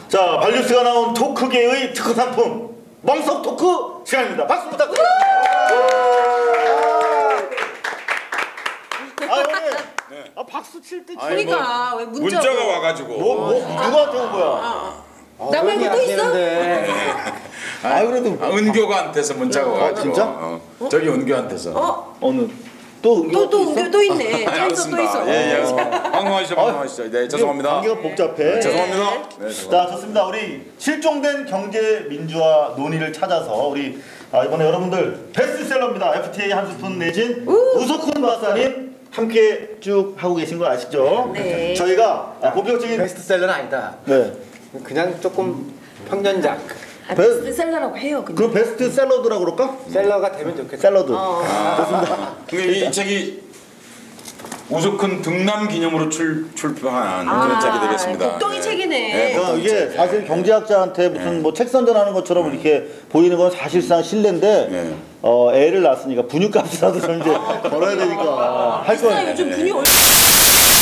자, 발뉴스가 나온 토크계의 특허 상품 멍석 토크 시간입니다. 박수 부탁드립니다. 아, 형님. 네. 아, 박수 칠 때 그러니까 왜 문자가 와가지고 누구한테 온 거야? 나 말고 또 있어? 그래도 은교가한테서 문자가 와가지고. 진짜? 저기 은교한테서. 어느 또 있네. 또 있어. 예. 방송하시죠. 네, 죄송합니다. 관계가 복잡해. 죄송합니다. 네, 자, 좋습니다. 우리 실종된 경제 민주화 논의를 찾아서 우리 이번에 여러분들 베스트셀러입니다. FTA 한 스푼 내진 우석훈 박사님 함께 쭉 하고 계신 거 아시죠? 네. 저희가 본격적인 베스트셀러는 아니다. 네. 그냥 조금 평년작. 베스트셀러라고 해요. 그냥. 그럼 베스트셀러드라고 그럴까? 셀러가 되면 좋겠다. 샐러드. 좋습니다. 이 책이 우석훈 등남 기념으로 출판한 그런 책이 되겠습니다. 복덩이 책이네. 네, 이게 사실 경제학자한테 무슨 뭐 책 선전하는 것처럼 이렇게 보이는 건 사실상 실례인데 애를 낳았으니까 분유값이라도 좀 이제 벌어야 되니까 할 거예요. 요즘 분유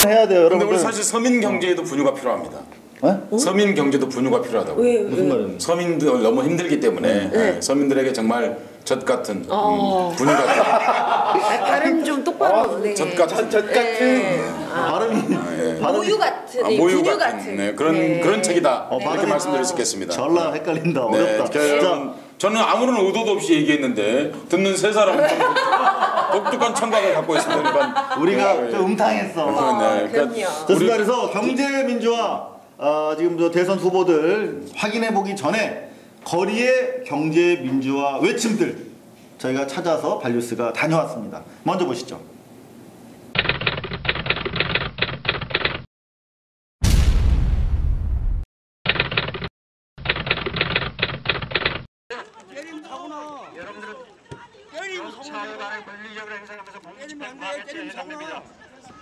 해야 돼요, 근데 여러분들. 우리 사실 서민 경제에도 분유가 필요합니다. 네? 서민 경제도 분유가 필요하다고. 왜? 무슨 말이에요? 서민들 너무 힘들기 때문에 서민들에게 정말 젖 같은 분유 같은 발음 좀 똑바로. 네. 젖 같은 발음이 모유 같은. 모유 분유 같은 그런 책이다. 이렇게 발음이 말씀드릴 수 있겠습니다. 전라 헷갈린다. 네, 어렵다. 자, 저는 아무런 의도도 없이 얘기했는데 듣는 세 사람은 좀 독특한 청각을 갖고 있습니다. 그러니까 우리가 좀 음탕했어. 그럼요. 좋습니다. 그래서 경제 민주화 지금 저 대선 후보들 확인해 보기 전에 거리의 경제 민주화 외침들 저희가 찾아서 발뉴스가 다녀왔습니다. 먼저 보시죠.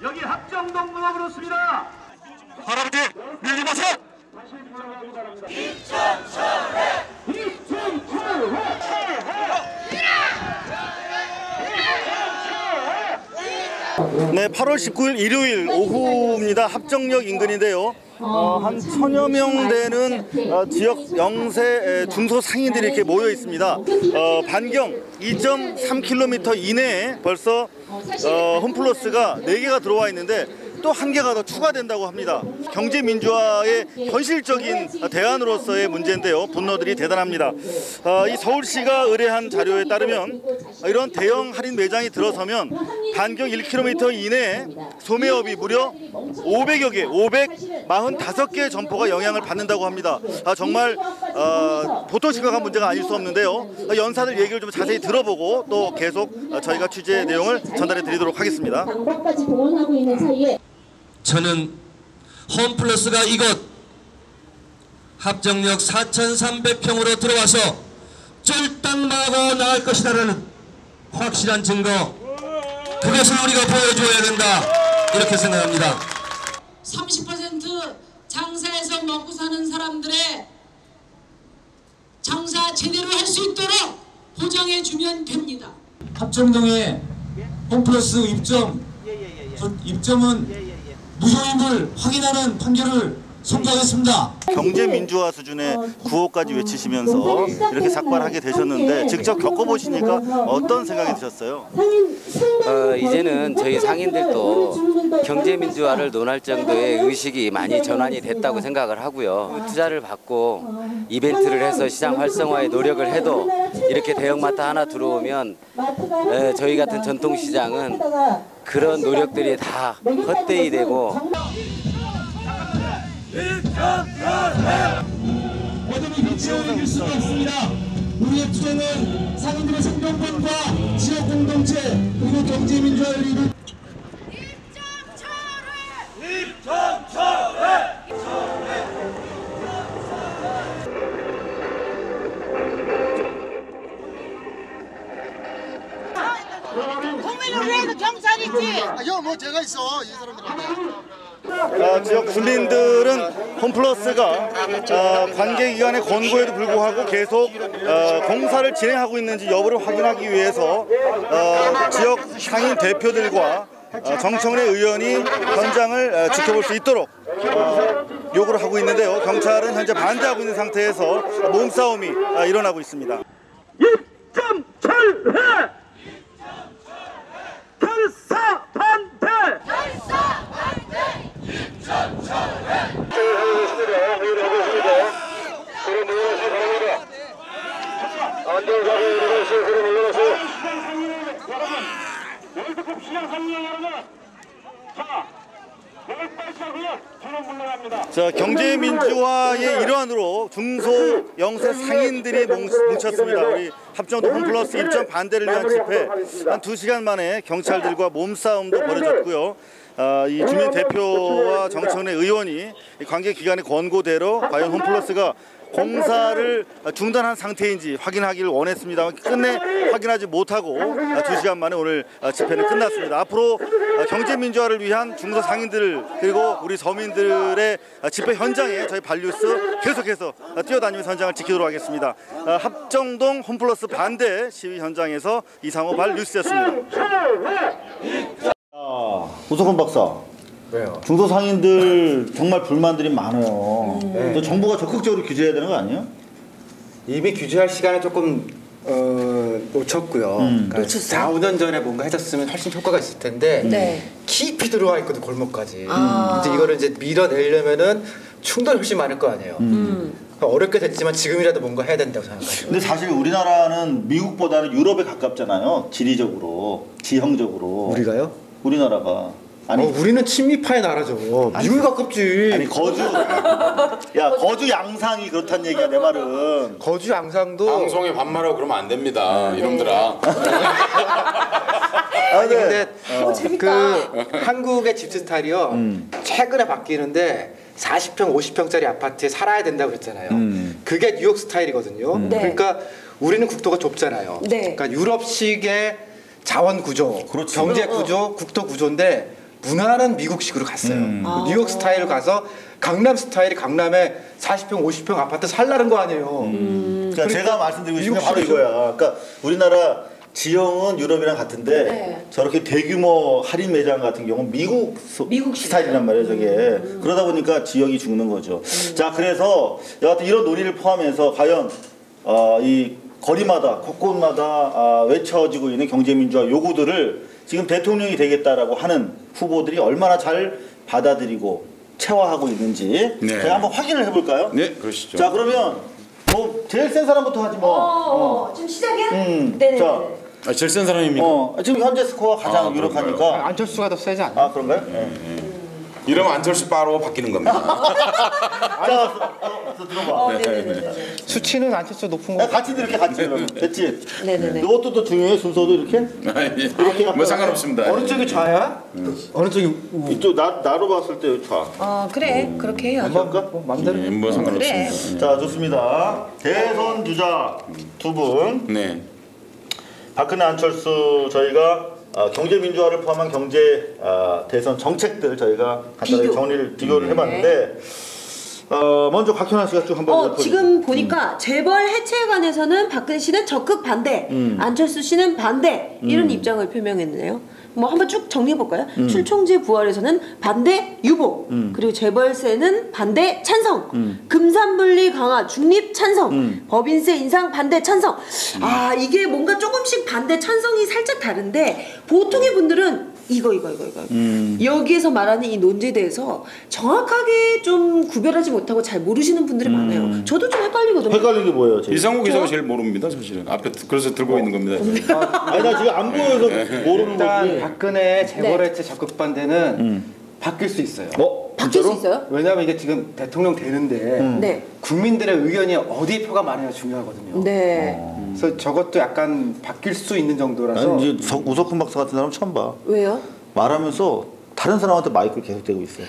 여기 합정동 누가 그렇습니다. 할아버지 밀지 마세요. 네, 8월 19일 일요일 오후입니다. 합정역 인근인데요. 한 1000여 명 되는 지역 영세 중소상인들이 이렇게 모여 있습니다. 반경 2.3km 이내에 벌써 홈플러스가 4개가 들어와 있는데 또 1개가 더 추가된다고 합니다. 경제 민주화의 현실적인 대안으로서의 문제인데요. 분노들이 대단합니다. 이 서울시가 의뢰한 자료에 따르면 이런 대형 할인 매장이 들어서면 반경 1km 이내에 소매업이 무려 500여 개, 545개 점포가 영향을 받는다고 합니다. 정말 보통 심각한 문제가 아닐 수 없는데요. 연사들 얘기를 좀 자세히 들어보고 또 계속 저희가 취재 내용을 전달해 드리도록 하겠습니다. 저는 홈플러스가 이곳 합정역 4,300평으로 들어와서 쫄딱마고 나갈 것이라는 확실한 증거, 그것을 우리가 보여줘야 된다 이렇게 생각합니다. 30% 장사해서 먹고 사는 사람들의 장사 제대로 할 수 있도록 보장해 주면 됩니다. 합정동에 홈플러스 입점은 무효임을 확인하는 판결을 선고하겠습니다. 경제 민주화 수준의 구호까지 외치시면서 이렇게 삭발하게 되셨는데 직접 겪어보시니까 어떤 생각이 드셨어요? 이제는 저희 상인들도 경제 민주화를 논할 정도의 의식이 많이 전환이 됐다고 생각을 하고요. 투자를 받고 이벤트를 해서 시장 활성화에 노력을 해도 이렇게 대형마트 하나 들어오면 저희 같은 전통시장은 그런 노력들이 다 헛되이 되고 어둠이 빛을 이길 수가 없습니다. 우리의 투쟁은 상인들의 생존권과 지역 공동체 그리고 경제 민주화를 이룰 국민을 위해서 경찰이 있지. 뭐 제가 있어 이 사람들한테. 지역 주민들은 홈플러스가 관계기관의 권고에도 불구하고 계속 공사를 진행하고 있는지 여부를 확인하기 위해서 지역 상인 대표들과 정청래 의원이 현장을 지켜볼 수 있도록 요구를 하고 있는데요. 경찰은 현재 반대하고 있는 상태에서 몸싸움이 일어나고 있습니다. 입점 철회! 결사 반대! 결사 반대! 입점 철회! 자, 경제민주화의 일환으로 중소 영세 상인들이 뭉쳤습니다. 우리 합정도 홈플러스 입점 반대를 위한 집회 한 2시간 만에 경찰들과 몸싸움도 벌어졌고요. 이 주민 대표와 정청래 의원이 관계 기관의 권고대로 과연 홈플러스가 공사를 중단한 상태인지 확인하기를 원했습니다만 끝내 확인하지 못하고 2시간 만에 오늘 집회는 끝났습니다. 앞으로 경제민주화를 위한 중소상인들 그리고 우리 서민들의 집회 현장에 저희 발뉴스 계속해서 뛰어다니면서 현장을 지키도록 하겠습니다. 합정동 홈플러스 반대 시위 현장에서 이상호 발뉴스였습니다. 우석훈 박사. 왜요? 중소상인들 정말 불만들이 많아요. 또 정부가 적극적으로 규제해야 되는 거 아니에요? 이미 규제할 시간을 조금 놓쳤고요. 그러니까 놓쳤어요? 4, 5년 전에 뭔가 해줬으면 훨씬 효과가 있을 텐데 네. 깊이 들어와 있거든 골목까지. 이제 이거를 이제 밀어내려면은 충돌이 훨씬 많을 거 아니에요. 어렵게 됐지만 지금이라도 뭔가 해야 된다고 생각해요. 근데 사실 우리나라는 미국보다는 유럽에 가깝잖아요. 지리적으로, 지형적으로. 우리가요? 우리나라가. 아니 우리는 친미파의 나라죠. 미국이 가깝지. 아니 거주 양상이 그렇단 얘기야 내 말은. 거주 양상도 방송에 반말하고 그러면 안 됩니다. 이놈들아. 아니 근데 그 한국의 집 스타일이요. 최근에 바뀌는데 40평, 50평짜리 아파트에 살아야 된다고 그랬잖아요. 그게 뉴욕 스타일이거든요. 네. 그러니까 우리는 국토가 좁잖아요. 네. 그러니까 유럽식의 자원 구조, 그렇지. 경제 구조, 국토 구조인데 문화는 미국식으로 갔어요. 뉴욕 스타일로 가서 강남 스타일이 강남에 40평, 50평 아파트 살라는 거 아니에요. 그러니까 제가 말씀드리고 싶은 게 바로 이거야. 그러니까 우리나라 지형은 유럽이랑 같은데 네. 저렇게 대규모 할인 매장 같은 경우는 미국 스타일이란 말이에요, 저게. 그러다 보니까 지역이 죽는 거죠. 자, 그래서 여하튼 이런 논의를 포함해서 과연 이 거리마다 곳곳마다 외쳐지고 있는 경제민주화 요구들을 지금 대통령이 되겠다라고 하는 후보들이 얼마나 잘 받아들이고 체화하고 있는지 제가 한번 확인을 해볼까요? 네, 그러시죠. 자, 그러면 뭐 제일 센 사람부터 하지 뭐. 지금 시작이야? 네네. 자, 제일 센 사람입니까? 지금 현재 스코어 가장 유력하니까. 안철수가 더 세지 않나요? 그런가요? 이러면 안철수 바로 바뀌는 겁니다. 자, 들어봐. 네네네. 수치는 안철수 높은 거. 같이 이렇게 같이 그러면 됐지? 네네네. 이것도 또 중요해. 순서도 이렇게. 이렇게 뭐 상관없습니다. 어느 쪽이 좌야? 어느 쪽이 이쪽 나로 봤을 때 좌. 그래. 그렇게 해요. 할까? 맘대로. 뭐 상관없습니다. 그래. 자, 좋습니다. 대선 주자 두 분. 네. 박근혜, 안철수 저희가 경제민주화를 포함한 경제 대선 정책들 저희가 간단하게 정리를 비교를 해봤는데 먼저 곽현아 씨가 쭉 한번 짚어주세요. 지금 보니까 재벌 해체에 관해서는 박근혜 씨는 적극 반대, 안철수 씨는 반대 이런 입장을 표명했네요. 뭐 한번 쭉 정리해 볼까요? 출총제 부활에서는 반대 유보, 그리고 재벌세는 반대 찬성, 금산분리 강화 중립 찬성, 법인세 인상 반대 찬성. 이게 뭔가 조금씩 반대 찬성이 살짝 다른데 보통의 분들은 이거 여기에서 말하는 이 논제에 대해서 정확하게 좀 구별하지 못하고 잘 모르시는 분들이 많아요. 저도 좀 헷갈리거든요. 헷갈린 게 뭐예요? 제일? 이상호 기자가 제일 모릅니다, 사실은. 앞에 그래서 들고 있는 겁니다. 아니 나 지금 안 보여서 모르는 일단 거지. 박근혜 재벌해체 적극 반대는 바뀔 수 있어요. 바뀔 수 있어요? 왜냐하면 이게 지금 대통령 되는데 네. 국민들의 의견이 어디에 표가 많으냐 중요하거든요. 네. 그래서 저것도 약간 바뀔 수 있는 정도라서. 난 이제 우석훈 박사 같은 사람 처음 봐. 왜요? 말하면서 다른 사람한테 마이크를 계속 대고 있어요.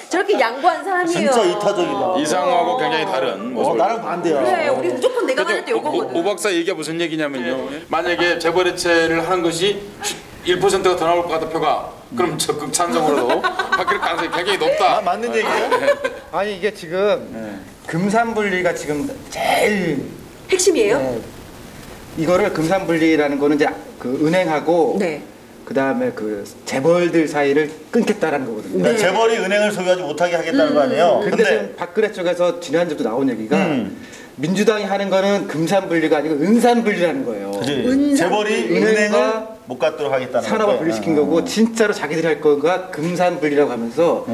저렇게 양보한 사람이에요. 진짜 이타적이다. 이상호하고 굉장히 다른 모습을. 나랑 반대야. 그래, 우리 무조건 내가 말할 때 요거거든. 오 박사 얘기가 무슨 얘기냐면요. 만약에 재벌해체를 하는 것이 1%가 더 나올 것 같은 표가 그럼 적극 찬성으로도 바뀔 가능성이 굉장히 높다. 맞는 얘기예요? 아니 이게 지금 금산분리가 지금 제일 핵심이에요? 이거를 금산분리라는 거는 이제 그 은행하고 네. 그 다음에 그 재벌들 사이를 끊겠다라는 거거든요. 그러니까 재벌이 은행을 소유하지 못하게 하겠다는 거 아니에요? 근데 지금 박근혜 쪽에서 지난주도 나온 얘기가 민주당이 하는 거는 금산분리가 아니고 은산분리라는 거예요. 그치. 재벌이 은행을 못 갖도록 하겠다는 산업을 거죠. 분리시킨 거고 진짜로 자기들이 할 거가 금산분리라고 하면서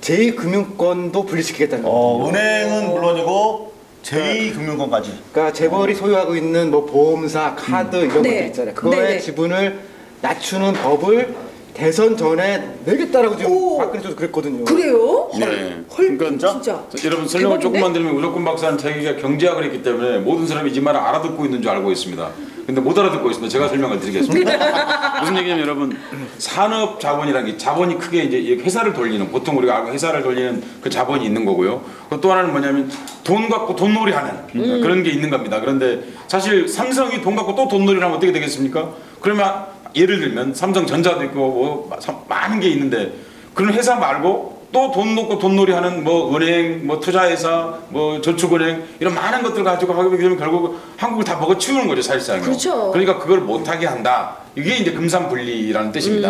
제2금융권도 분리시키겠다는 거예요. 은행은 물론이고 제2금융권까지. 그러니까 재벌이 소유하고 있는 뭐 보험사, 카드 이런 네. 것들 있잖아요. 그거의 네네. 지분을 낮추는 법을 대선 전에 내겠다라고 지금 오. 박근혜 쪽에서 그랬거든요. 그래요? 네. 헐, 그러니까 진짜. 여러분 설명을 대박인데? 조금만 드리면 우석군 박사는 자기가 경제학을 했기 때문에 모든 사람이 이 말을 알아듣고 있는 줄 알고 있습니다. 근데 못 알아듣고 있습니다. 제가 설명을 드리겠습니다. 무슨 얘기냐면 여러분 산업 자본이라는 게 자본이 크게 이제 회사를 돌리는 보통 우리가 알고 회사를 돌리는 그 자본이 있는 거고요. 또 하나는 뭐냐면 돈 갖고 돈놀이하는 그런 게 있는 겁니다. 그런데 사실 삼성이 돈 갖고 또 돈놀이를 하면 어떻게 되겠습니까? 그러면 예를 들면 삼성전자도 있고 뭐 많은 게 있는데 그런 회사 말고 또 돈 놓고 돈놀이 하는 뭐 은행, 뭐 투자회사, 뭐 저축은행 이런 많은 것들 가지고 하게 되면 결국 한국을 다 먹어치우는 거죠 사실상. 그렇죠. 그러니까 그걸 못하게 한다. 이게 이제 금산분리라는 뜻입니다.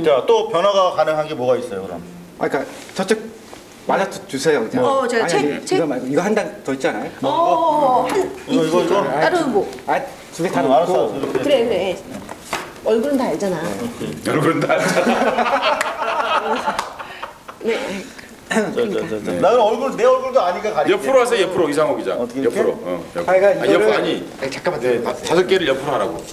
자, 또 변화가 가능한 게 뭐가 있어요, 그럼? 그러니까 저쪽 맞아 주세요. 그냥. 제가 책. 이거 말고 이거 한 장 더 있잖아요. 이거? 다른 뭐. 두 개 다 알았어. 넣고 이렇게. 그래. 얼굴은 다 알잖아. 여러분 다 네. 나는 얼굴 내 얼굴도 아니까 가리게. 옆으로 하세요. 옆으로 이상호 기자. 어떻게 옆으로. 이렇게? 옆으로. 하여간 옆으로 이거를- 아니. 잠깐만. 네, 5개를 옆으로 하라고.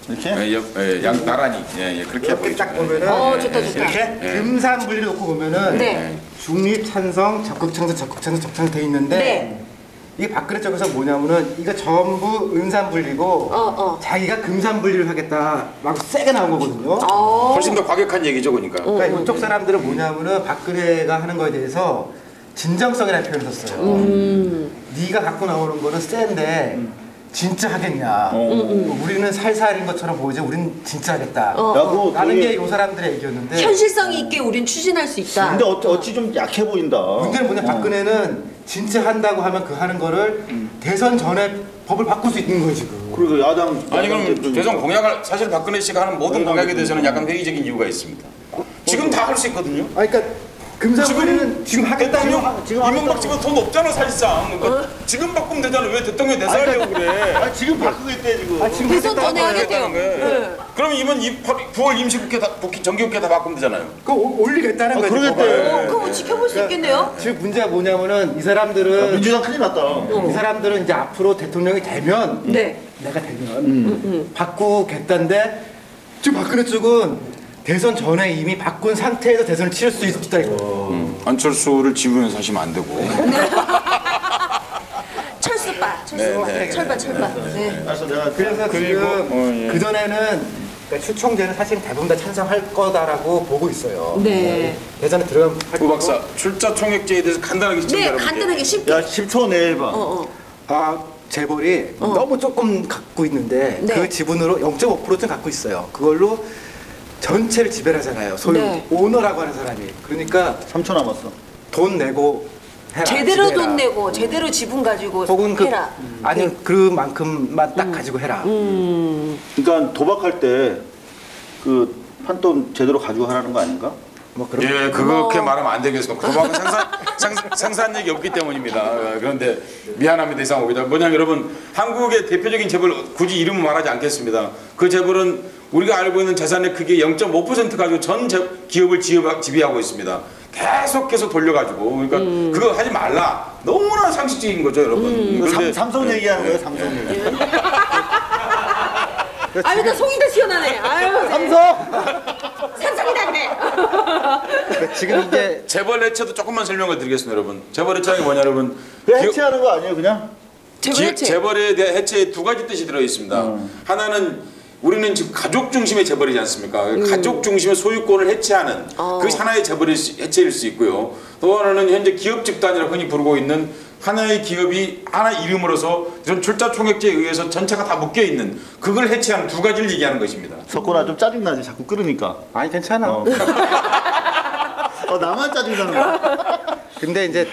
이렇게? 양 나란히. 그렇게 이렇게 딱 보면은 좋다. 이렇게? 금산분리를 놓고 보면은 네. 중립 찬성, 적극 찬성 돼 있는데 네. 이게 박근혜 쪽에서 뭐냐면은 이거 전부 은산분리고 자기가 금산분리를 하겠다 막 세게 나온 거거든요. 훨씬 더 과격한 얘기죠, 그러니까. 그러니까 이쪽 사람들은 뭐냐면은 박근혜가 하는 거에 대해서 진정성이라는 표현을 썼어요. 네가 갖고 나오는 거는 센데 진짜 하겠냐. 우리는 살살인 것처럼 보이지 우린 진짜 하겠다. 라는 게 이 사람들의 얘기였는데 현실성이 있게 우린 추진할 수 있다. 근데 어찌 좀 약해 보인다. 문제는 뭐냐 박근혜는 진짜 한다고 하면 그 하는 거를 대선 전에 법을 바꿀 수 있는 거예요 지금. 그리고 야당 아니 그럼 대선 공약을 사실 박근혜 씨가 하는 모든 공약에 대해서는 약간 회의적인 이유가 있습니다. 지금 다 할 수 있거든요. 그러니까 금산분리는 지금 하겠다는 이명박 지금 돈 없잖아 사실상. 그러니까 지금 바꾸면 되잖아. 왜 대통령이 대사하려고 그래? 지금 바꾸겠대 지금. 대선 전에 하겠대요. 그럼 이번 9월 임시국회 정기국회 다 바꾸면 되잖아요. 그거 올리겠다는 거예요. 그러겠대. 그거 지켜볼 수 있겠네요. 지금 문제가 뭐냐면은 이 사람들은 민주당 큰일 났다. 이 사람들은 이제 앞으로 대통령이 되면 네. 내가 되면 바꾸겠다는데 지금 박근혜 쪽은 대선 전에 이미 바꾼 상태에서 대선을 치를 수 있다 이거. 안철수를 지분에서 하시면 안 되고. 철수빠. 철빠. 네. 알았어 내가 그래서 지금 그 전에는 그러니까 추총재는 사실 대부분 다 찬성할 거다라고 보고 있어요. 네. 대선에 들어가면 할 우 거고. 박사 출자 총액제에 대해서 간단하게 시청자 네, 여러분께. 간단하게 쉽게. 야 10초 내에 해봐. 재벌이 너무 조금 갖고 있는데 네. 그 지분으로 0.5%쯤 갖고 있어요. 그걸로 전체를 지배하잖아요. 소유 네. 오너라고 하는 사람이. 그러니까 3초 남았어. 돈 내고 해라. 제대로 지배해라. 돈 내고 제대로 지분 가지고 혹은 해라. 아니면 그만큼만 딱 가지고 해라. 그러니까 도박할 때 그 판돈 제대로 가지고 하라는 거 아닌가? 뭐 그런. 예, 그렇게 말하면 안 되겠습니다. 도박은 생산력이 없기 때문입니다. 그런데 미안합니다, 이상호입니다. 뭐냐면 여러분, 한국의 대표적인 재벌 굳이 이름은 말하지 않겠습니다. 그 재벌은 우리가 알고 있는 재산의 크기의 0.5% 가지고 전 기업을 지배하고 있습니다. 계속해서 돌려가지고 그러니까 그거 하지 말라. 너무나 상식적인 거죠, 여러분. 그런데 삼성 얘기하는 거예요, 삼성 얘기. 아유, 나 속이 다 시원하네. 아유, 삼성이다 그래. 지금 이제 재벌 해체도 조금만 설명을 드리겠습니다, 여러분. 재벌 해체가 뭐냐, 여러분. 해체하는 거 아니에요, 그냥? 재벌에 대한 해체에 두 가지 뜻이 들어 있습니다. 하나는 우리는 지금 가족 중심의 재벌이지 않습니까? 가족 중심의 소유권을 해체하는 그것이 하나의 재벌의 해체일 수 있고요. 또 하나는 현재 기업 집단이라고 흔히 부르고 있는 하나의 기업이 하나 이름으로서 이런 출자 총액제에 의해서 전체가 다 묶여 있는 그걸 해체하는 두 가지를 얘기하는 것입니다. 석고나 좀 짜증나지 자꾸 끊으니까. 아니 괜찮아. 나만 짜증나는 거야. 근데 이제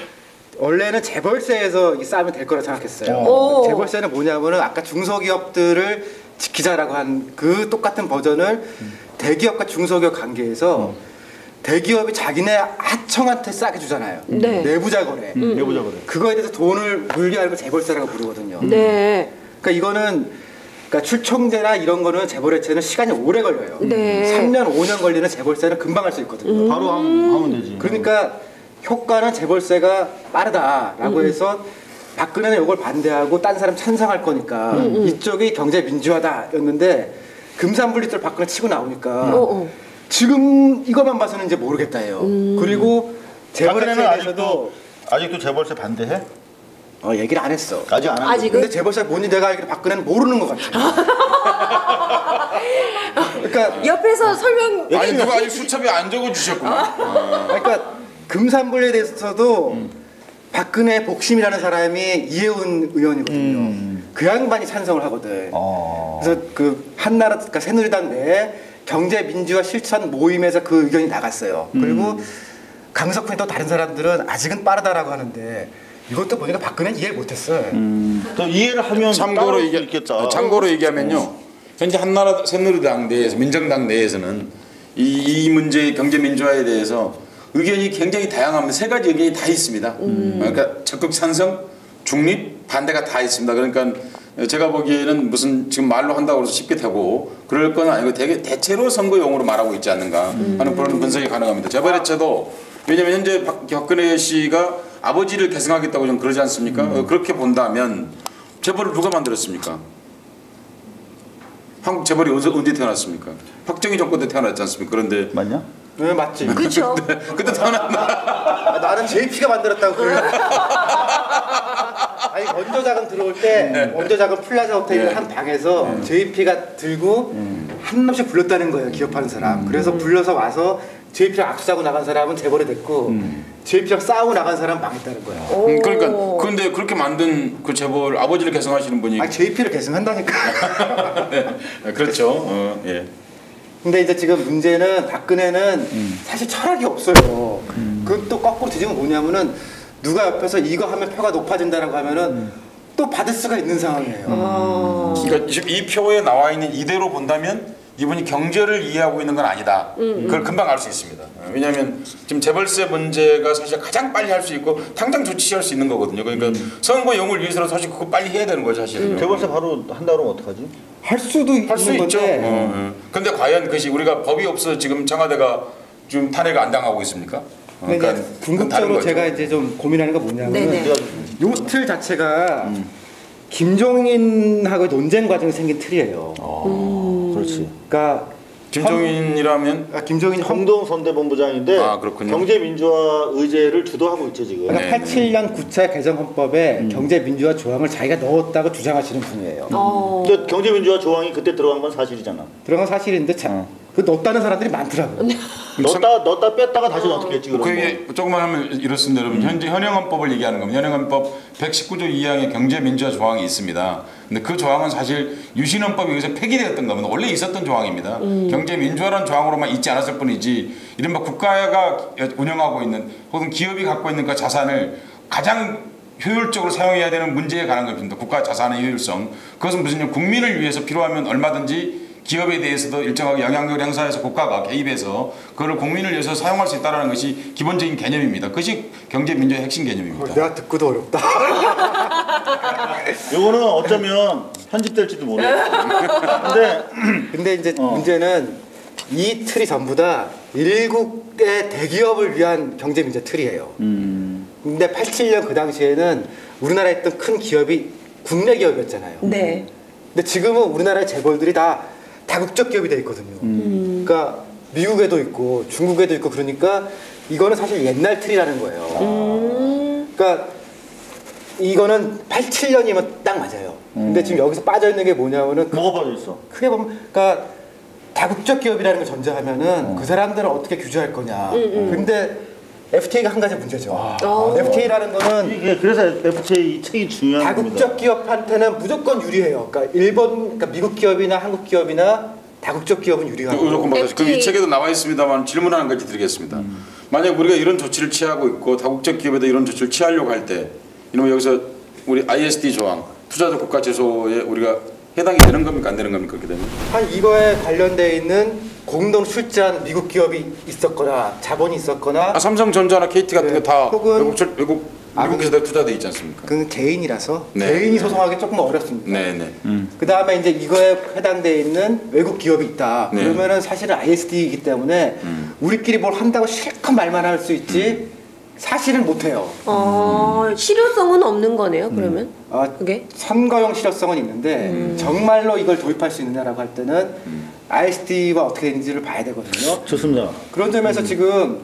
원래는 재벌세에서 이 싸우면 될 거라 생각했어요. 재벌세는 뭐냐면은 아까 중소기업들을 지키자라고 한 그 똑같은 버전을 대기업과 중소기업 관계에서 대기업이 자기네 하청한테 싸게 주잖아요. 네. 내부자 거래. 내부자 거래. 그거에 대해서 돈을 물게 알고 재벌세라고 부르거든요. 네. 그러니까 이거는 그러니까 출총제나 이런 거는 재벌해체는 시간이 오래 걸려요. 네. 3년, 5년 걸리는 재벌세는 금방 할 수 있거든요. 바로 하면 되지. 그러니까 효과는 재벌세가 빠르다라고 해서 박근혜는 이걸 반대하고 딴 사람 찬성할 거니까 이쪽이 경제 민주화다였는데 금산분리를 박근혜 치고 나오니까 지금 이것만 봐서는 이제 모르겠다예요. 그리고 박근혜는 재벌세에서도 아직도 재벌세 반대해? 얘기를 안 했어. 아직 안 하고. 아직은? 근데 재벌세 뭔지 내가 알기로 박근혜는 모르는 것 같아. 그러니까 옆에서 설명. 아니 누가 아직 수첩에 안 적어주셨구나. 그러니까 금산분리에 대해서도 박근혜 복심이라는 사람이 이해운 의원이거든요. 그 양반이 찬성을 하거든. 그래서 그 한나라, 그러니까 새누리당 내에 경제민주화 실천 모임에서 그 의견이 나갔어요. 그리고 강석훈이 또 다른 사람들은 아직은 빠르다라고 하는데 이것도 보니까 박근혜는 이해를 못했어요. 또 이해를 하면 참고로 따라올 수 얘기 있겠다. 참고로 얘기하면요. 현재 한나라 새누리당 내에서 민정당 내에서는 이 문제의 경제 민주화에 대해서 의견이 굉장히 다양합니다. 세 가지 의견이 다 있습니다. 그러니까 적극 찬성, 중립, 반대가 다 있습니다. 그러니까 제가 보기에는 무슨 지금 말로 한다고 해서 쉽게 되고 그럴 건 아니고 대체로 선거용으로 말하고 있지 않는가 하는 그런 분석이 가능합니다. 재벌해체도 왜냐하면 현재 박근혜 씨가 아버지를 계승하겠다고 좀 그러지 않습니까? 그렇게 본다면 재벌을 누가 만들었습니까? 한국 재벌이 언제 태어났습니까? 박정희 정권 때 태어났지 않습니까? 그런데 맞냐? 네, 맞지. 그렇죠. 그때 태어났나? 나는 JP가 만들었다고 그래. 아니 원조자금 들어올 때 원조자금 플라자 호텔 한 방에서 JP가 들고 한 놈씩 불렀다는 거예요. 기업하는 사람. 그래서 불러서 와서 JP랑 악수하고 나간 사람은 재벌이 됐고 JP랑 싸우고 나간 사람은 망했다는 거야. 그러니까 근데 그렇게 만든 그 재벌 아버지를 계승하시는 분이 JP를 계승한다니까. 네, 그렇죠. 예. 근데 이제 지금 문제는 박근혜는 사실 철학이 없어요. 그것도 거꾸로 뒤지면 뭐냐면은 누가 옆에서 이거 하면 표가 높아진다라고 하면은 또 받을 수가 있는 상황이에요. 그러니까 지금 이 표에 나와 있는 이대로 본다면 이분이 경제를 이해하고 있는 건 아니다. 그걸 금방 알 수 있습니다. 왜냐하면 지금 재벌세 문제가 사실 가장 빨리 할 수 있고 당장 조치할 수 있는 거거든요. 그러니까 선거용을 위해서는 사실 그거 빨리 해야 되는 거죠, 사실은. 재벌세 바로 한다 그러면 어떡하지? 할 수도 있는 할 수 있죠. 건데. 근데 과연 그것이 우리가 법이 없어서 지금 청와대가 지금 탄핵을 안 당하고 있습니까? 그러니까 궁극적으로 제가 이제 좀 고민하는 건 뭐냐면 요 틀 자체가 김종인하고 논쟁 과정이 생긴 틀이에요. 그렇지. 그러니까 김종인이라면 김종인 공동선대본부장인데 그렇군요. 경제민주화 의제를 주도하고 있죠 지금. 그러니까 87년 9차 개정 헌법에 경제민주화 조항을 자기가 넣었다고 주장하시는 분이에요. 근데 경제민주화 조항이 그때 들어간 건 사실이잖아. 들어간 사실인데 그 넣었다는 사람들이 많더라고요. 넣었다 뺐다가 다시 어떻게 했지 그럼? 그 얘기 조금만 하면 이렇습니다, 여러분. 현재 현행헌법을 얘기하는 겁니다. 현행헌법 119조 2항에 경제민주화 조항이 있습니다. 근데 그 조항은 사실 유신헌법에 의해서 폐기되었던 겁니다. 원래 있었던 조항입니다. 경제민주화라는 조항으로만 있지 않았을 뿐이지 이른바 국가가 운영하고 있는 혹은 기업이 갖고 있는 그 자산을 가장 효율적으로 사용해야 되는 문제에 관한 겁니다. 국가 자산의 효율성. 그것은 무슨 국민을 위해서 필요하면 얼마든지 기업에 대해서도 일정하게 영향력을 행사해서 국가가 개입해서 그걸 국민을 위해서 사용할 수 있다는 것이 기본적인 개념입니다. 그것이 경제민주화의 핵심 개념입니다. 내가 듣고도 어렵다. 이거는 어쩌면 편집될지도 모르겠어. 근데 이제 문제는 이 틀이 전부 다 일국의 대기업을 위한 경제민주화 틀이에요. 근데 87년 그 당시에는 우리나라에 있던 큰 기업이 국내 기업이었잖아요. 네. 근데 지금은 우리나라의 재벌들이 다 다국적 기업이 돼 있거든요. 그러니까 미국에도 있고 중국에도 있고 그러니까 이거는 사실 옛날 틀이라는 거예요. 그러니까 이거는 87년이면 딱 맞아요. 근데 지금 여기서 빠져 있는 게 뭐냐면은 뭐가 빠져 있어? 크게 보면 그러니까 다국적 기업이라는 걸 전제하면은 그 사람들은 어떻게 규제할 거냐. 근데 FTA가 한 가지 문제죠. FTA라는 거는 이게 그래서 FTA 책이 중요한 다국적 겁니다. 기업한테는 무조건 유리해요. 그러니까 그러니까 미국 기업이나 한국 기업이나 다국적 기업은 유리하고. 무조건 받아서 그이 책에도 나와 있습니다만 질문 한 가지 드리겠습니다. 만약 우리가 이런 조치를 취하고 있고 다국적 기업에도 이런 조치를 취하려고 할 때 이러면 여기서 우리 ISD 조항 투자적 국가 제소에 우리가 해당이 되는 겁니까 안 되는 겁니까 그렇게 되면? 한 이거에 관련돼 있는 공동 출자한 미국 기업이 있었거나 자본이 있었거나 삼성전자나 KT 같은 거 다 혹은 미국에서 투자돼 있지 않습니까? 그건 개인이라서 네. 개인이 소송하기 조금 어렵습니다. 네네. 그 다음에 이제 이거에 해당되어 있는 외국 기업이 있다. 네. 그러면은 사실은 ISD이기 때문에 우리끼리 뭘 한다고 실컷 말만 할 수 있지 사실은 못해요. 실효성은 없는 거네요. 그러면 그게 선거용 실효성은 있는데 정말로 이걸 도입할 수 있느냐라고 할 때는 ISD가 어떻게 되는지를 봐야 되거든요. 좋습니다. 그런 점에서 지금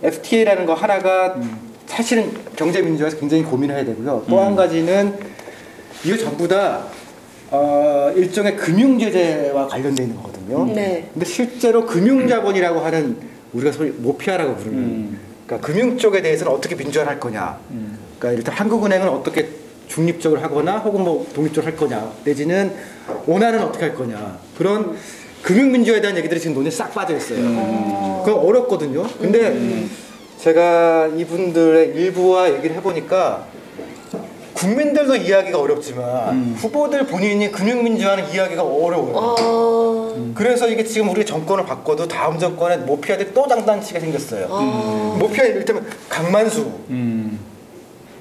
FTA라는 거 하나가 사실은 경제민주화에서 굉장히 고민해야 되고요. 또 한 가지는 이거 전부 다 일종의 금융제재와 관련되어 있는 거거든요. 네. 근데 실제로 금융자본이라고 하는 우리가 소위 모피아라고 부르는 그러니까 금융 쪽에 대해서는 어떻게 민주화를 할 거냐. 그러니까 일단 한국은행은 어떻게 중립적으로 하거나 혹은 뭐 독립적으로 할 거냐 내지는 원화는 어떻게 할 거냐. 그런 금융민주화에 대한 얘기들이 지금 논의에 싹 빠져 있어요. 그건 어렵거든요. 근데 제가 이분들의 일부와 얘기를 해보니까 국민들도 이해하기가 어렵지만 후보들 본인이 금융민주화는 이해하기가 어려워요. 그래서 이게 지금 우리 정권을 바꿔도 다음 정권에 모피아들이 또 장난치게 생겼어요. 모피아 이를테면 강만수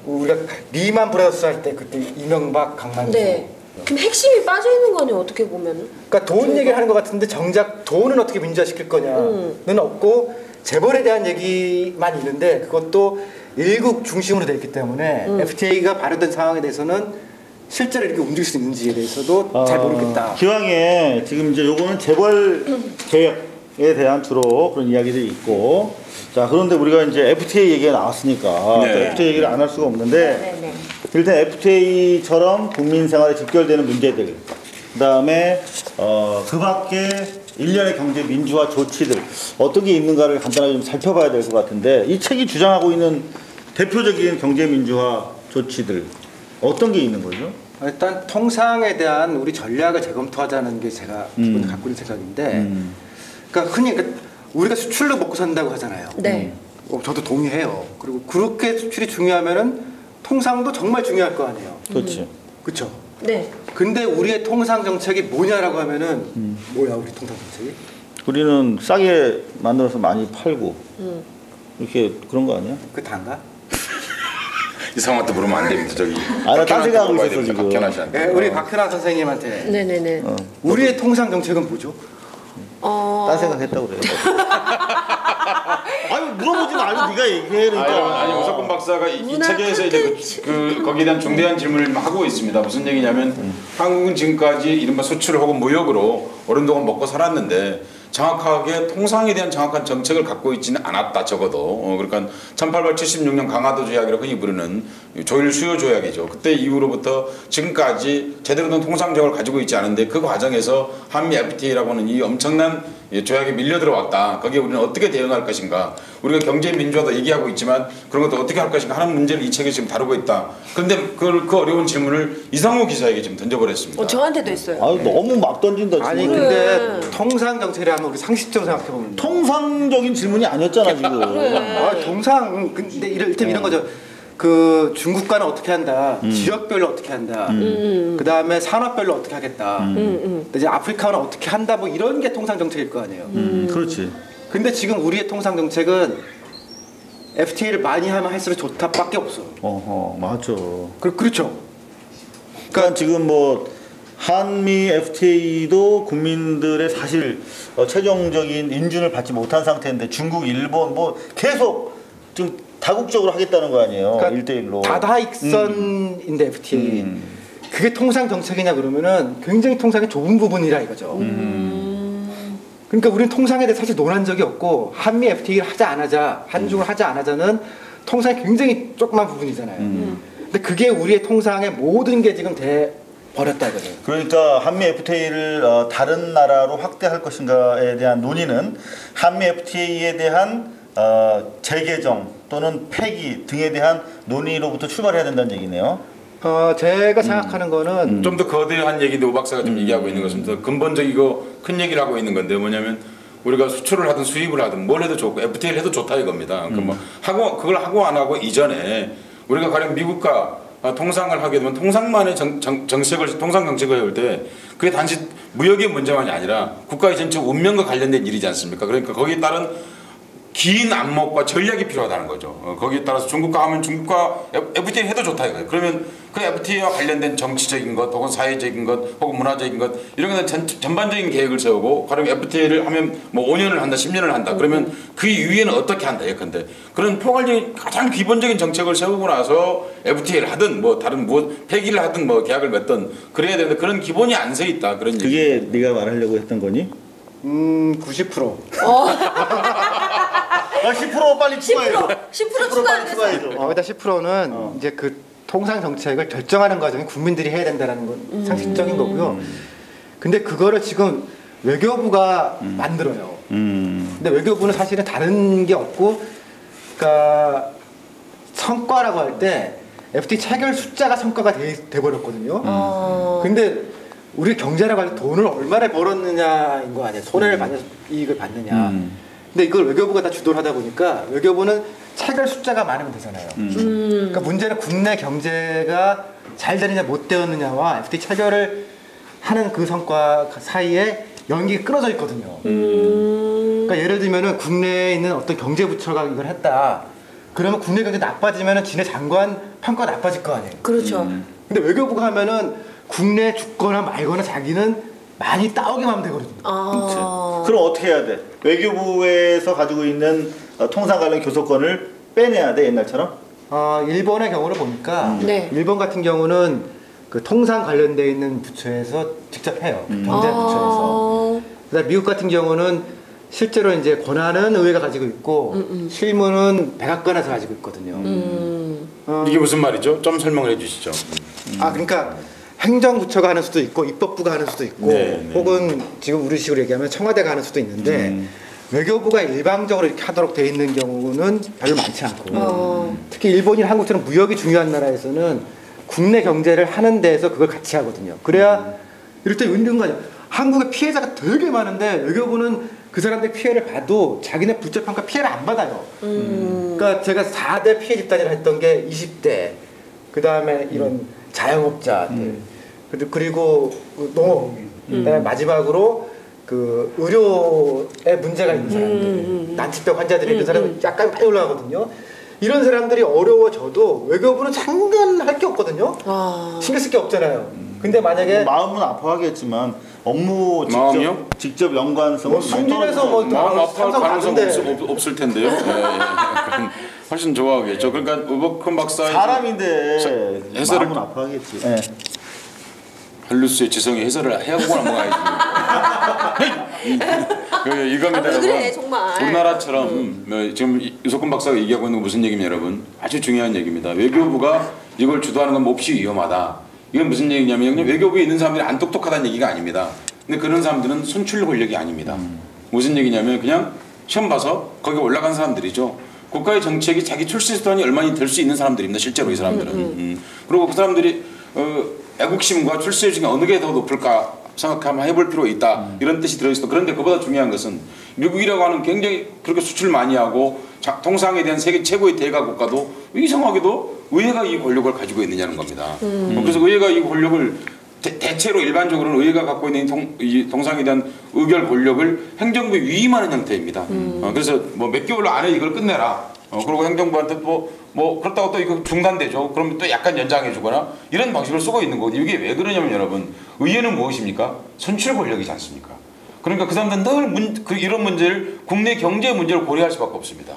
우리가 리만 브라더스 할 때 그때 이명박 강만수 네. 그럼 핵심이 빠져 있는 거네요. 어떻게 보면은. 그러니까 돈 얘기를 하는 것 같은데 정작 돈은 어떻게 민주화시킬 거냐는 없고 재벌에 대한 얘기만 있는데 그것도 일국 중심으로 되어 있기 때문에 FTA가 발효된 상황에 대해서는 실제로 이렇게 움직일 수 있는지에 대해서도 잘 모르겠다. 기왕에 지금 이제 요거는 재벌 개혁에 대한 주로 그런 이야기들이 있고, 자 그런데 우리가 이제 FTA 얘기가 나왔으니까 네. 또 FTA 얘기를 안 할 수가 없는데 일단 FTA처럼 국민 생활에 직결되는 문제들, 그 다음에 그 밖에 일련의 경제 민주화 조치들 어떤 게 있는가를 간단하게 좀 살펴봐야 될 것 같은데, 이 책이 주장하고 있는 대표적인 경제 민주화 조치들 어떤 게 있는 거죠? 일단 통상에 대한 우리 전략을 재검토하자는 게 제가 기본에 갖고 있는 생각인데, 그러니까 흔히 우리가 수출로 먹고 산다고 하잖아요. 네. 저도 동의해요. 그리고 그렇게 수출이 중요하면은 통상도 정말 중요할 거 아니에요. 그렇지. 그렇죠. 네. 근데 우리의 통상 정책이 뭐냐라고 하면은 뭐야 우리 통상 정책이? 우리는 싸게 만들어서 많이 팔고 이렇게 그런 거 아니야? 그 단가? 이상한테 물으면 안 됩니다. 저기. 나 딴 생각하고 있었어 지금. 박현아 씨한테. 네, 우리 박현아 선생님한테 네네네. 우리의 통상 정책은 뭐죠? 딴 생각했다고 그래. 아니 물어보지 말고 네가 얘기해. 그러니까. 아니 오석훈 박사가 이 책에서 이제 거기에 대한 중대한 질문을 하고 있습니다. 무슨 얘기냐면 한국은 지금까지 이른바 수출 혹은 무역으로 오랜 동안 먹고 살았는데 정확하게 통상에 대한 정확한 정책을 갖고 있지는 않았다. 적어도 그러니까 1876년 강화도 조약이라고 흔히 부르는 조일 수요 조약이죠. 그때 이후로부터 지금까지 제대로 된 통상적을 가지고 있지 않은데 그 과정에서 한미 FTA라고 하는 이 엄청난 조약이 밀려 들어왔다. 거기에 우리는 어떻게 대응할 것인가. 우리가 경제 민주화도 얘기하고 있지만 그런 것도 어떻게 할 것인가 하는 문제를 이 책에 지금 다루고 있다. 그런데 그 어려운 질문을 이상호 기자에게 지금 던져버렸습니다. 저한테도 있어요. 아유 너무 막 던진다. 아니 지금. 근데 통상 정책이라면 우리 상식적으로 생각해 보면 통상적인 질문이 아니었잖아 지금. 통상 근데 이런 거죠. 그 중국과는 어떻게 한다, 지역별로 어떻게 한다, 그 다음에 산업별로 어떻게 하겠다, 이제 아프리카는 어떻게 한다, 뭐 이런 게 통상 정책일 거 아니에요. 그렇지. 근데 지금 우리의 통상 정책은 FTA를 많이 하면 할수록 좋다밖에 없어. 맞아. 그렇죠. 그러니까 지금 뭐 한미 FTA도 국민들의 사실 최종적인 인준을 받지 못한 상태인데 중국, 일본 뭐 계속 좀 다국적으로 하겠다는 거 아니에요. 그러니까 1대1로. 다다익선인데 FTA. 그게 통상 정책이냐 그러면은 굉장히 통상의 좁은 부분이라 이거죠. 그러니까 우리는 통상에 대해 사실 논한 적이 없고 한미 FTA를 하자 안 하자, 한중을 하자 안 하자는 통상의 굉장히 조그만 부분이잖아요. 근데 그게 우리의 통상의 모든 게 지금 버렸다 이거죠. 그러니까 한미 FTA를 다른 나라로 확대할 것인가에 대한 논의는 한미 FTA에 대한 재개정 또는 폐기 등에 대한 논의로부터 출발해야 된다는 얘기네요. 제가 생각하는 거는 좀 더 거대한 얘기인데 오 박사가 좀 얘기하고 있는 것은 더 근본적이고 큰 얘기를 하고 있는 건데 뭐냐면 우리가 수출을 하든 수입을 하든 뭘 해도 좋고 FTA를 해도 좋다 이겁니다. 그러니까 뭐 그걸 하고 안 하고 이전에 우리가 가령 미국과 통상을 하게 되면 통상만의 통상 정책을 해올 때 그게 단지 무역의 문제만이 아니라 국가의 전체 운명과 관련된 일이지 않습니까? 그러니까 거기에 따른 긴 안목과 전략이 필요하다는 거죠. 거기에 따라서 중국과 하면 중국과 FTA 해도 좋다 이거예요. 그러면 그 FTA와 관련된 정치적인 것 혹은 사회적인 것 혹은 문화적인 것 이런 거는 전반적인 계획을 세우고 가령 FTA를 하면 뭐 5년을 한다 10년을 한다 그러면 그 이후에는 어떻게 한다 예컨대 그런 포괄적인 가장 기본적인 정책을 세우고 나서 FTA를 하든 뭐 다른 무엇 폐기를 하든 뭐 계약을 맺든 그래야 되는데 그런 기본이 안 서 있다 그런 그게 얘기. 네가 말하려고 했던 거니? 90%. 10% 빨리 추가해줘. 10% 추가해줘. 거기다 10%는 이제 그 통상 정책을 결정하는 과정에 국민들이 해야 된다는 건 상식적인 거고요. 근데 그거를 지금 외교부가 만들어요. 근데 외교부는 사실은 다른 게 없고, 그러니까 성과라고 할 때 FTA 체결 숫자가 성과가 돼 버렸거든요. 근데 우리 경제라고 할 때 돈을 얼마나 벌었느냐인 거 아니에요. 손해를 받는 이익을 받느냐. 근데 이걸 외교부가 다 주도를 하다 보니까 외교부는 체결 숫자가 많으면 되잖아요. 그러니까 문제는 국내 경제가 잘 되느냐 못 되었느냐와 FTA 체결을 하는 그 성과 사이에 연기가 끊어져 있거든요. 그러니까 예를 들면은 국내에 있는 어떤 경제부처가 이걸 했다. 그러면 국내 경제 나빠지면은 지네 장관 평가 나빠질 거 아니에요. 그렇죠. 근데 외교부가 하면은 국내에 죽거나 말거나 자기는 많이 따오기만 하면 되거든요. 그럼 어떻게 해야 돼? 외교부에서 가지고 있는 통상 관련 교섭권을 빼내야 돼 옛날처럼? 일본의 경우를 보니까 일본 같은 경우는 그 통상 관련돼 있는 부처에서 직접 해요. 경제 부처에서. 그다음 미국 같은 경우는 실제로 이제 권한은 의회가 가지고 있고 실무는 백악관에서 가지고 있거든요. 이게 무슨 말이죠? 좀 설명을 해주시죠. 그러니까 행정부처가 하는 수도 있고 입법부가 하는 수도 있고 혹은 지금 우리식으로 얘기하면 청와대가 하는 수도 있는데 외교부가 일방적으로 이렇게 하도록 돼 있는 경우는 별로 많지 않고 특히 일본이나 한국처럼 무역이 중요한 나라에서는 국내 경제를 하는 데에서 그걸 같이 하거든요. 그래야 이럴 때 있는 거 아니야. 한국의 피해자가 되게 많은데 외교부는 그 사람들 피해를 봐도 자기네 부처평가 피해를 안 받아요. 그러니까 제가 4대 피해 집단이라 했던 게 20대 그 다음에 이런 자영업자들 그리고 농업 그다음에 마지막으로 그 의료에 문제가 있는 사람들 난치병 환자들이 있는 사람은 약간 많이 올라가거든요. 이런 사람들이 어려워져도 외교부는 상관할 게 없거든요. 신경 쓸 게 없잖아요. 근데 만약에 마음은 아파하겠지만 업무 직접 연관성은 승진해서 뭐 마음 아파할 가능성 없을 텐데요. 훨씬 좋아하겠죠. 그러니까 우버큰 박사의 사람인데 해설을 마음은 아파하겠지. 할루스의 지성의 해설을 해보고 넘어가야지. 이겁니다. 왜 그래 정말. 우리나라처럼 지금 유석근 박사가 얘기하고 있는 건 무슨 얘기냐 여러분? 아주 중요한 얘기입니다. 외교부가 이걸 주도하는 건 몹시 위험하다. 이건 무슨 얘기냐면 외교부에 있는 사람들이 안 똑똑하다는 얘기가 아닙니다. 근데 그런 사람들은 선출 권력이 아닙니다. 무슨 얘기냐면 그냥 시험 봐서 거기 올라간 사람들이죠. 국가의 정책이 자기 출세 수단이 얼마나 될 수 있는 사람들입니다. 실제로 이 사람들은. 그리고 그 사람들이 애국심과 출세 중에 어느 게 더 높을까 생각하면 해볼 필요가 있다. 이런 뜻이 들어있어. 그런데 그보다 중요한 것은 미국이라고 하는 굉장히 그렇게 수출 많이 하고 통상에 대한 세계 최고의 대가 국가도 이상하게도 의회가 이 권력을 가지고 있느냐는 겁니다. 그래서 의회가 이 권력을 대체로 일반적으로는 의회가 갖고 있는 통상에 대한 의결 권력을 행정부에 위임하는 형태입니다. 그래서 뭐 몇 개월 안에 이걸 끝내라. 그리고 행정부한테 뭐 그렇다고 또 이거 중단되죠. 그러면 또 약간 연장해주거나 이런 방식을 쓰고 있는 거거든요. 이게 왜 그러냐면 여러분 의회는 무엇입니까? 선출 권력이지 않습니까? 그러니까 그 사람들은 늘 이런 문제를 국내 경제 문제를 고려할 수밖에 없습니다.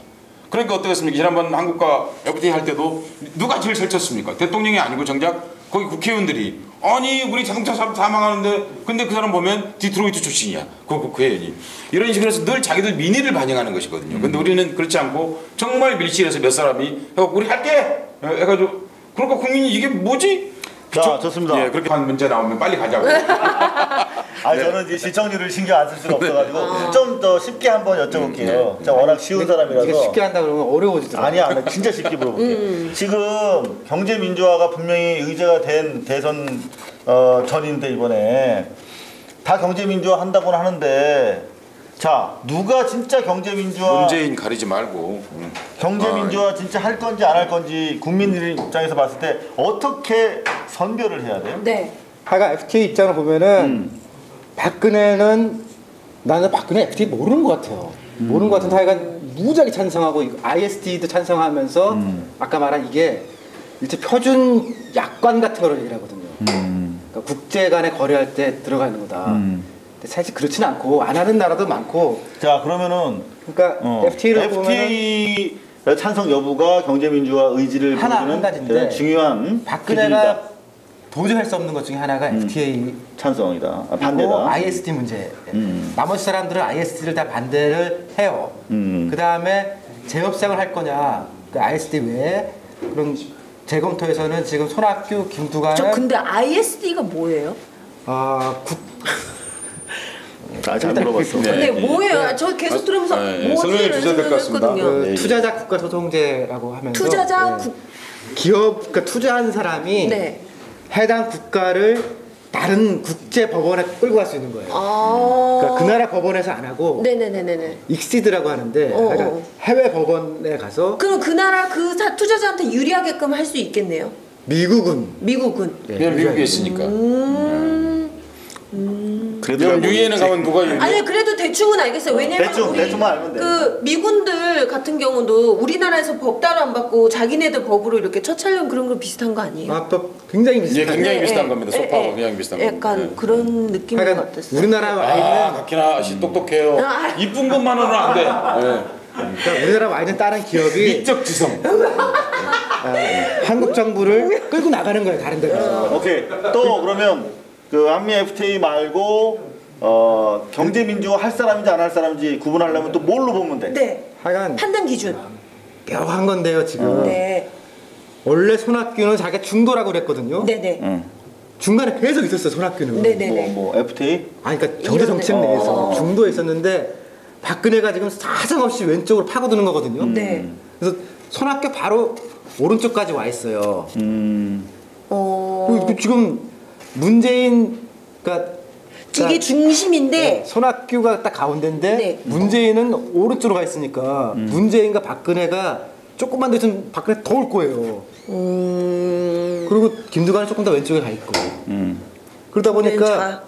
그러니까 어떻겠습니까? 지난번 한국과 FTA 할 때도 누가 제일 설쳤습니까? 대통령이 아니고 정작 거기 국회의원들이 아니 우리 자동차 사망하는데 근데 그 사람 보면 디트로이트 출신이야 그 국회의원이 이런 식으로 해서 늘 자기들 민의를 반영하는 것이거든요. 근데 우리는 그렇지 않고 정말 밀실에서 몇 사람이 해갖고 우리 할게 해가지고 그러니까 국민이 이게 뭐지? 자 좋습니다. 예, 그렇게 한 문제 나오면 빨리 가자고. 저는 이제 시청률을 신경 안 쓸 수가 없어가지고 좀 더 쉽게 한번 여쭤볼게요. 제가 워낙 쉬운 사람이라서. 네가 쉽게 한다 그러면 어려워지더라고. 아니야, 진짜 쉽게 물어볼게. 지금 경제 민주화가 분명히 의제가 된 대선 전인데 이번에 다 경제 민주화 한다고는 하는데 자, 누가 진짜 경제민주화 문재인 가리지 말고. 경제민주화 진짜 할 건지 안 할 건지 국민들 입장에서 봤을 때 어떻게 선별을 해야 돼요? 네. 하여간 FTA 입장을 보면은 박근혜는 나는 박근혜 FTA 모르는 것 같아요. 모르는 것 같은데 하여간 무지하게 찬성하고 ISD도 찬성하면서 아까 말한 이게 일제 표준 약관 같은 거를 얘기를 하거든요. 그러니까 국제 간에 거래할 때 들어가는 거다. 근데 사실 그렇지는 않고 안 하는 나라도 많고. 자, 그러면은 그러니까 FTA를 보면은 FTA 찬성 여부가 경제민주화 의지를 하나 보여주는 한 가지인데 중요한 박근혜가 기준이다. 도저히 할 수 없는 것 중에 하나가 FTA 찬성이다. 반대다. ISD 문제. 나머지 사람들은 ISD를 다 반대를 해요. 그 다음에 재협상을 할 거냐, 그 ISD 외에 그런 재검토에서는 지금 손학규, 김두관은 저 근데 ISD가 뭐예요? 잘 물어봤어. 근데 뭐예요? 저 계속 들으면서 설명해 뭐지를 주셔야 될것 같습니다. 생각했거든요. 투자자 국가소송제라고 하면서 투자자 기업, 그러니까 투자한 사람이 네. 해당 국가를 다른 국제 법원에 끌고 갈 수 있는 거예요. 그러니까 그 나라 법원에서 안 하고 네네네네네. 익시드라고 하는데 그러니까 해외 법원에 가서 그럼 그 나라 그 투자자한테 유리하게끔 할 수 있겠네요. 미국은 그냥 미국에 있으니까. 그래도 유엔에 가면 누가 유리해? 아니 그래도 대충은 알겠어요. 왜냐면 대충만 알면 돼. 그 미군들 같은 경우도 우리나라에서 법 따로 안 받고 자기네들 법으로 이렇게 처찰령 그런 거 비슷한 거 아니에요? 굉장히 예, 비슷해요. 굉장히 비슷한 겁니다. 소파하고 굉장히 비슷한 겁니다. 약간 그런 느낌인 것 같았어요. 우리나라 와 있는 박희나 씨 똑똑해요. 이쁜 것만으로는 안 돼. 그러니까 우리나라 와 있는 다른 기업이 미적 지성. 한국 정부를 끌고 나가는 거예요. 다른 데 가서. 오케이. 또 그러면 그 한미 FTA 말고 경제민주화 할 사람인지 안 할 사람인지 구분하려면 또 뭘로 보면 돼? 네. 하여간 판단 기준. 묘한 건데요 지금. 네. 원래 손학규는 자기가 중도라고 그랬거든요. 네네. 중간에 계속 있었어요 손학규는. 네네네. 뭐 FTA? 아니 그러니까 경제 정책 내에서 중도에 있었는데 박근혜가 지금 사정없이 왼쪽으로 파고드는 거거든요. 네. 그래서 손학규 바로 오른쪽까지 와 있어요. 지금 문재인 그러니까 되게 중심인데 손학규가 딱 가운데인데 네. 문재인은 오른쪽으로 가 있으니까 문재인과 박근혜가 조금만 더 있으면 박근혜 더 올 거예요. 그리고 김두관은 조금 더 왼쪽에 가 있고. 그러다 보니까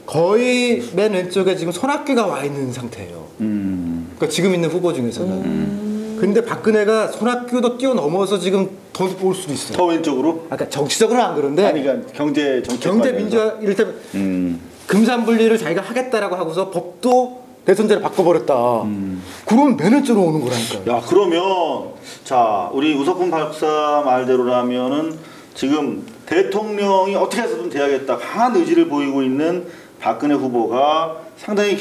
거의 맨 왼쪽에 지금 손학규가 와 있는 상태예요. 그러니까 지금 있는 후보 중에서는. 근데 박근혜가 손학규도 뛰어넘어서 지금 더 올 수도 있어요. 더 왼쪽으로? 그러니까 정치적으로는 안 그런데. 아니 그러니까 경제 정책 경제 민주화 이를테면 금산분리를 자기가 하겠다라고 하고서 법도 대선제를 바꿔버렸다. 그러면 맨 왼쪽으로 오는 거라니까요. 야, 그러면 자 우리 우석훈 박사 말대로라면은 지금 대통령이 어떻게 해서든 돼야겠다 강한 의지를 보이고 있는 박근혜 후보가 상당히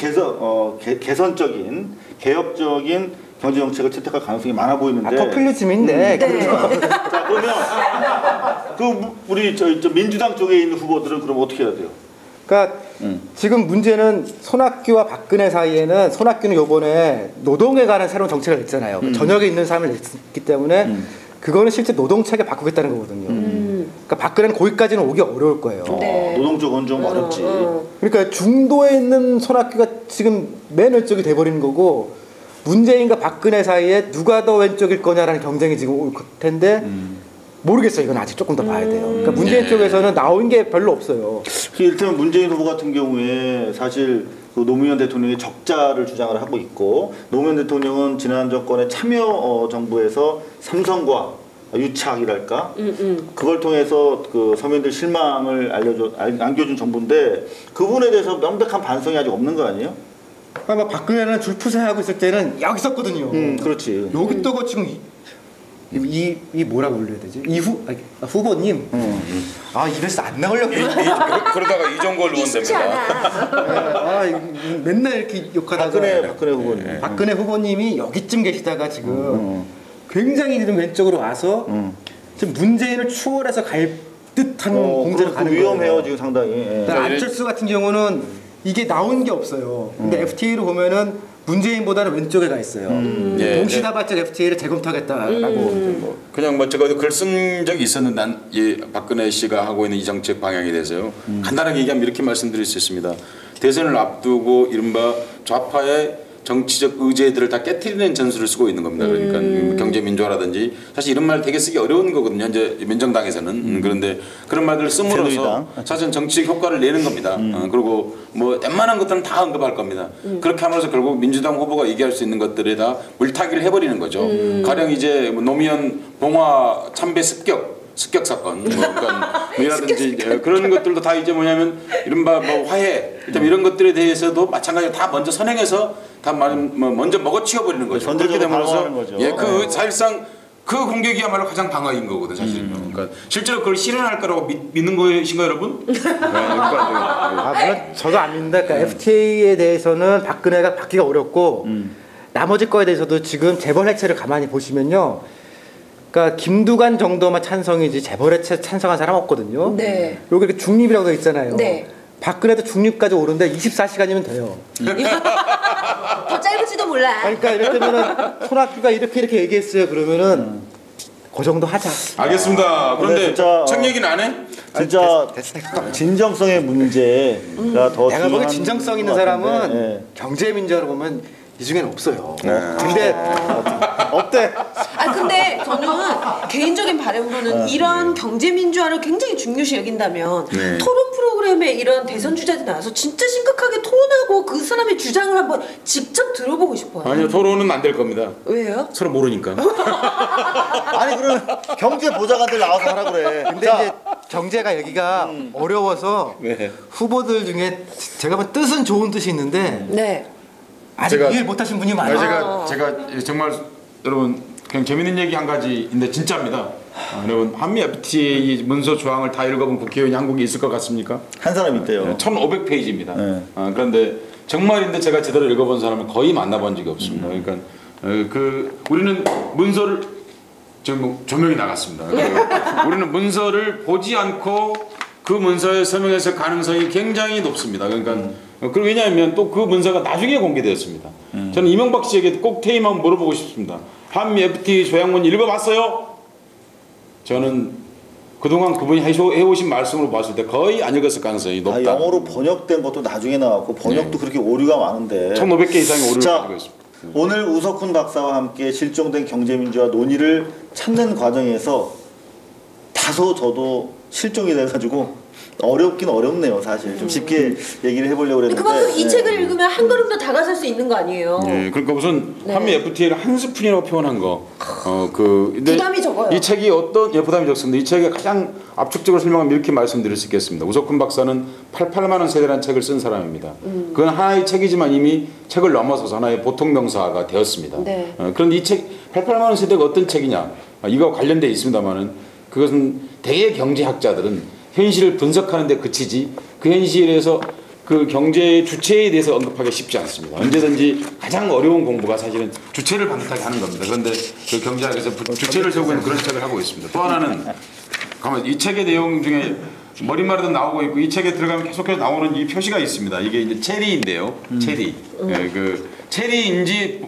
개선적인 개혁적인 경제 정책을 채택할 가능성이 많아 보이는데. 포퓰리즘인데. 자 그러면 그 우리 저 민주당 쪽에 있는 후보들은 그럼 어떻게 해야 돼요? 그러니까 지금 문제는 손학규와 박근혜 사이에는 손학규는 요번에 노동에 관한 새로운 정책을 냈잖아요. 전역에 있는 사람을 냈기 때문에 그거는 실제 노동책에 바꾸겠다는 거거든요. 그러니까 박근혜는 거기까지는 오기 어려울 거예요. 노동 쪽은 좀 어렵지. 그러니까 중도에 있는 손학규가 지금 맨 왼쪽이 돼버리는 거고 문재인과 박근혜 사이에 누가 더 왼쪽일 거냐라는 경쟁이 지금 올 텐데 모르겠어요. 이건 아직 조금 더 봐야 돼요. 그러니까 문재인 쪽에서는 나온 게 별로 없어요. 이를테면 문재인 후보 같은 경우에 사실 그 노무현 대통령이 적자를 주장을 하고 있고 노무현 대통령은 지난 정권의 참여 정부에서 삼성과 유착이랄까 그걸 통해서 그 서민들 실망을 안겨준 정부인데 그분에 대해서 명백한 반성이 아직 없는 거 아니에요? 아마 박근혜는 줄푸세하고 있을 때는 여기 있었거든요. 그렇지. 여기 또가 지금 이 뭐라고 불러야 되지? 후보님. 이래서 안 나오려고. 그러다가 이종걸 의원 됩니다. 맨날 이렇게 욕하다가 박근혜 후보님. 박근혜 후보님이 여기쯤 계시다가 지금 굉장히 좀 왼쪽으로 와서 지금 문재인을 추월해서 갈 듯한 공세를 가는 거예요. 위험해요 지금 상당히. 안철수 같은 경우는 이게 나온 게 없어요. 근데 FTA로 보면은 문재인보다는 왼쪽에 가 있어요. 동시다발적 FTA를 재검토하겠다라고. 그냥 뭐 제가 글 쓴 적이 있었는데 박근혜 씨가 하고 있는 이 정책 방향에 대해서요. 간단하게 얘기하면 이렇게 말씀드릴 수 있습니다. 대선을 앞두고 이른바 좌파의 정치적 의제들을 다 깨트리는 전술을 쓰고 있는 겁니다. 그러니까 경제 민주화라든지 사실 이런 말 되게 쓰기 어려운 거거든요. 현재 민정당에서는 그런데 그런 말들을 씀으로써 사실 정치적 효과를 내는 겁니다. 그리고 뭐 웬만한 것들은 다 언급할 겁니다. 그렇게 함으로써 결국 민주당 후보가 얘기할 수 있는 것들에 다 물타기를 해버리는 거죠. 가령 이제 뭐 노무현 봉화 참배 습격 사건, 그러니까 이라든지 그런 것들도 다 이제 뭐냐면 이른바 뭐 화해, 이런 것들에 대해서도 마찬가지로 다 먼저 선행해서 다 먼저 먹어치워 버리는 거죠. 그렇게 됨으로써 그 사실상 그 공격이야말로 가장 방어인 거거든 사실은요. 그러니까 실제로 그걸 실현할 거라고 믿는 것인가 여러분? 물론 저도 안 믿는다. 그러니까 FTA에 대해서는 박근혜가 받기가 어렵고 나머지 거에 대해서도 지금 재벌 해체를 가만히 보시면요. 그러니까 김두관 정도만 찬성이지 재벌 해체 찬성한 사람 없거든요. 네. 여기 이렇게 중립이라고 되어 있잖아요. 네. 박근혜도 중립까지 오른데 24시간이면 돼요. 더 짧을지도 몰라. 그러니까 이렇게면은 손학규가 이렇게 얘기했어요. 그러면은 그 정도 하자. 알겠습니다. 그런데 책 얘기는 안 해? 진짜 진정성의 문제가 더 내가 보기엔 진정성 있는 사람은 네. 경제민주화로 보면 이 중에는 없어요. 근데 어때? 근데 저는 개인적인 바람으로는 이런 경제 민주화를 굉장히 중요시 여긴다면 토론 프로그램에 이런 대선 주자들 나와서 진짜 심각하게 토론하고 그 사람의 주장을 한번 직접 들어보고 싶어요. 아니요, 토론은 안 될 겁니다. 왜요? 서로 모르니까. 아니 그러면 경제 보좌관들 나와서 하라 그래. 근데 이제 경제가 여기가 어려워서 후보들 중에 제가 본 뜻은 좋은 뜻이 있는데 네. 아직 이해 못하신 분이 많아요. 제가 정말 여러분 그냥 재밌는 얘기 한 가지인데 진짜입니다. 여러분 한미 FTA 문서 조항을 다 읽어본 국회의원이 한국에 있을 것 같습니까? 한 사람 있대요. 1,500페이지입니다. 그런데 정말인데 제가 제대로 읽어본 사람을 거의 만나본 적이 없습니다. 그러니까 우리는 문서를 지금 조명이 나갔습니다. 우리는 문서를 보지 않고 그 문서의 서명해서 가능성이 굉장히 높습니다. 그러니까 왜냐하면 또 그 문서가 나중에 공개되었습니다. 저는 이명박 씨에게 꼭 퇴임하면 물어보고 싶습니다. 한미 FTA 조약문 읽어봤어요? 저는 그동안 그분이 해오신 말씀으로 봤을 때 거의 안 읽었을 가능성이 높다. 영어로 번역된 것도 나중에 나왔고 번역도 그렇게 오류가 많은데 1,500개 이상의 오류를 가지고 있습니다. 오늘 우석훈 박사와 함께 실종된 경제민주화 논의를 찾는 과정에서 다소 저도 실종이 돼가지고 어렵긴 어렵네요. 사실 좀 쉽게 얘기를 해보려고 그랬는데 그만큼 이 책을 읽으면 한 걸음 더 다가설 수 있는 거 아니에요? 그러니까 우선 한미 FTA를 한 스푼이라고 표현한 거 부담이 적어요. 이 책이 부담이 적습니다. 이 책에 가장 압축적으로 설명하면 이렇게 말씀드릴 수 있겠습니다. 우석훈 박사는 88만 원 세대라는 책을 쓴 사람입니다. 그건 하나의 책이지만 이미 책을 넘어서서 하나의 보통 명사가 되었습니다. 그런데 이 책 88만 원 세대가 어떤 책이냐? 이거 관련되어 있습니다만은 그것은 대개 경제학자들은 현실을 분석하는 데 그치지 그 현실에서 그 경제의 주체에 대해서 언급하기 쉽지 않습니다. 언제든지 가장 어려운 공부가 사실은 주체를 반듯하게 하는 겁니다. 그런데 그 경제학에서 주체를 세우고 있는 그런 책을 하고 있습니다. 또 하나는 이 책의 내용 중에 머릿말에도 나오고 있고 이 책에 들어가면 계속해서 나오는 이 표시가 있습니다. 이게 이제 체리인데요. 체리. 그 체리인지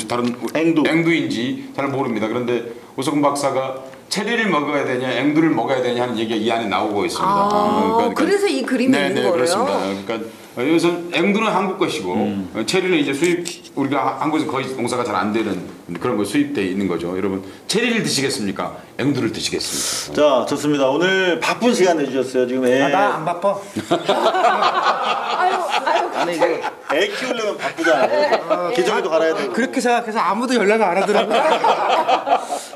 다른 앵두인지 잘 모릅니다. 그런데 우석훈 박사가 체리를 먹어야 되냐, 앵두를 먹어야 되냐 하는 얘기가 이 안에 나오고 있습니다. 그래서 이 그림이 있는 거예요? 그렇습니다. 그러니까 여기서 앵두는 한국 것이고 체리는 이제 우리가 한국에서 거의 농사가 잘 안 되는 그런 거 수입돼 있는 거죠. 여러분 체리를 드시겠습니까? 앵두를 드시겠습니까? 자, 좋습니다. 오늘 바쁜 시간 내주셨어요. 지금 나 안 바빠. 아니 이제 애 키우려면 바쁘잖아요. 기저귀도 갈아야 되고. 그렇게 생각해서 아무도 연락을 안 하더라고요.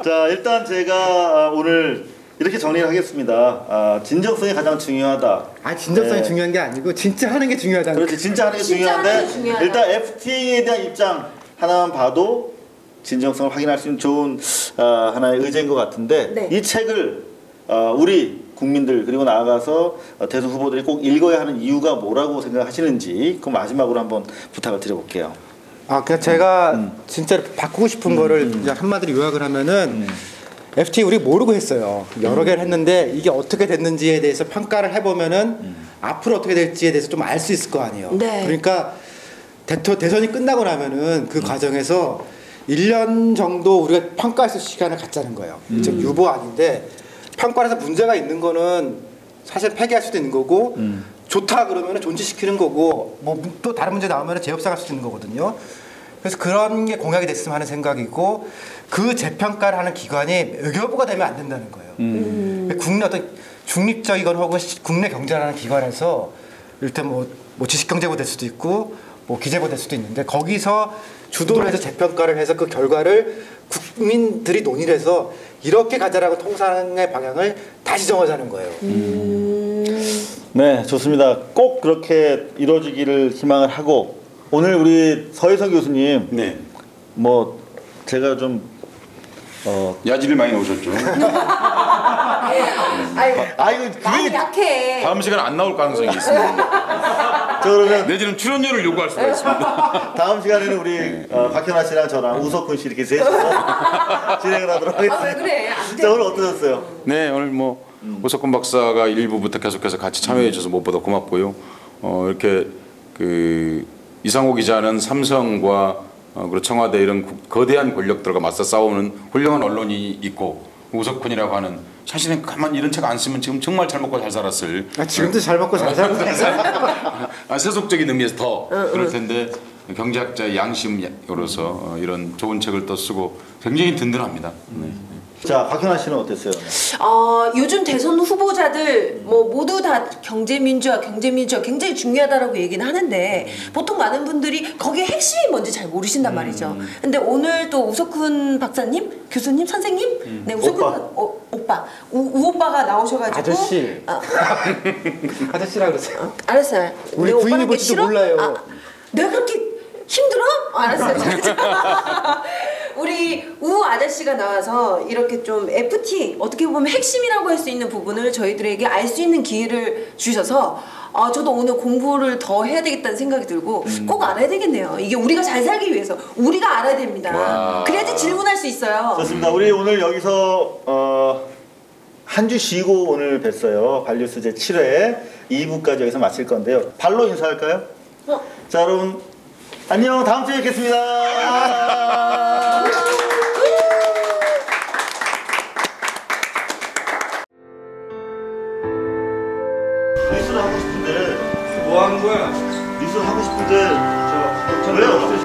자, 일단 제가 오늘 이렇게 정리를 하겠습니다. 진정성이 가장 중요하다. 진정성이 중요한 게 아니고 진짜 하는 게 중요하다. 그렇지, 진짜 하는 게 중요한데 일단 FTA에 대한 입장 하나만 봐도 진정성을 확인할 수 있는 좋은 하나의 의제인 것 같은데 이 책을 우리 국민들 그리고 나아가서 대선 후보들이 꼭 읽어야 하는 이유가 뭐라고 생각하시는지 그 마지막으로 한번 부탁을 드려볼게요. 그냥 제가 진짜 바꾸고 싶은 거를 이제 한마디로 요약을 하면은 FTA 우리 모르고 했어요. 여러 개를 했는데 이게 어떻게 됐는지에 대해서 평가를 해보면은 앞으로 어떻게 될지에 대해서 좀 알 수 있을 거 아니에요. 그러니까 대선이 끝나고 나면은 그 과정에서 1년 정도 우리가 평가할 수 있는 시간을 갖자는 거예요. 즉 유보 아닌데 평가를 해서 문제가 있는 거는 사실 폐기할 수도 있는 거고 좋다 그러면 존치시키는 거고 뭐 또 다른 문제 나오면 재협상할 수 있는 거거든요. 그래서 그런 게 공약이 됐으면 하는 생각이고 그 재평가를 하는 기관이 외교부가 되면 안 된다는 거예요. 국내 어떤 중립적이건 혹은 국내 경제를 하는 기관에서 일단 뭐 지식경제부 될 수도 있고 뭐 기재부 될 수도 있는데 거기서 주도를 해서 재평가를 해서 그 결과를 국민들이 논의를 해서 이렇게 가자라고 통상의 방향을 다시 정하자는 거예요. 네, 좋습니다. 꼭 그렇게 이루어지기를 희망을 하고 오늘 우리 서희석 교수님 네. 뭐 제가 좀 야지를 많이 오셨죠. 아이고, 많이 약해. 다음 시간 안 나올 가능성이 있습니다. 저 그러면 내지는 출연료를 요구할 수가 있습니다. 다음 시간에는 우리 박현아 씨랑 저랑 우석훈 씨 이렇게 셋이서 진행을 하도록 하겠습니다. 왜 그래? 안 돼. 자, 오늘 어떠셨어요? 네, 오늘 뭐 오석훈 박사가 일부부터 계속해서 같이 참여해 주셔서 무엇보다 고맙고요. 이렇게 그 이상호 기자는 삼성과 그리고 청와대 이런 거대한 권력들과 맞서 싸우는 훌륭한 언론이 있고 우석훈이라고 하는 사실은 가만 이런 책 안 쓰면 지금 정말 잘 먹고 잘 살았을. 지금도 잘 먹고 잘 살고 세속적인 의미에서 더 그럴 텐데 경제학자의 양심으로서 이런 좋은 책을 또 쓰고 굉장히 든든합니다. 네. 자, 박현아 씨는 어땠어요? 요즘 대선 후보자들 뭐 모두 다 경제민주화 굉장히 중요하다라고 얘기는 하는데 보통 많은 분들이 거기에 핵심이 뭔지 잘 모르신단 말이죠. 근데 오늘 또 우석훈 박사님, 교수님, 선생님, 네 우석훈 오빠, 우 오빠가 나오셔가지고 아저씨. 아저씨라 그러세요. 알았어요. 우리 내가 부인이 오빠는 게 볼지도 싫어? 몰라요. 내가 그렇게 힘들어? 알았어요. 우리 우 아저씨가 나와서 이렇게 좀 FT 어떻게 보면 핵심이라고 할 수 있는 부분을 저희들에게 알 수 있는 기회를 주셔서 저도 오늘 공부를 더 해야 되겠다는 생각이 들고 꼭 알아야 되겠네요. 이게 우리가 잘 살기 위해서 우리가 알아야 됩니다. 와. 그래야지 질문할 수 있어요. 좋습니다. 우리 오늘 여기서 한 주 쉬고 오늘 뵀어요. 발뉴스 제 7회 2부까지 여기서 마칠 건데요. 발로 인사할까요? 자, 여러분 안녕. 다음 주에 뵙겠습니다. 뉴스를 하고 싶은데 뭐 하는 거야? 뉴스를 하고 싶은데 저 왜요?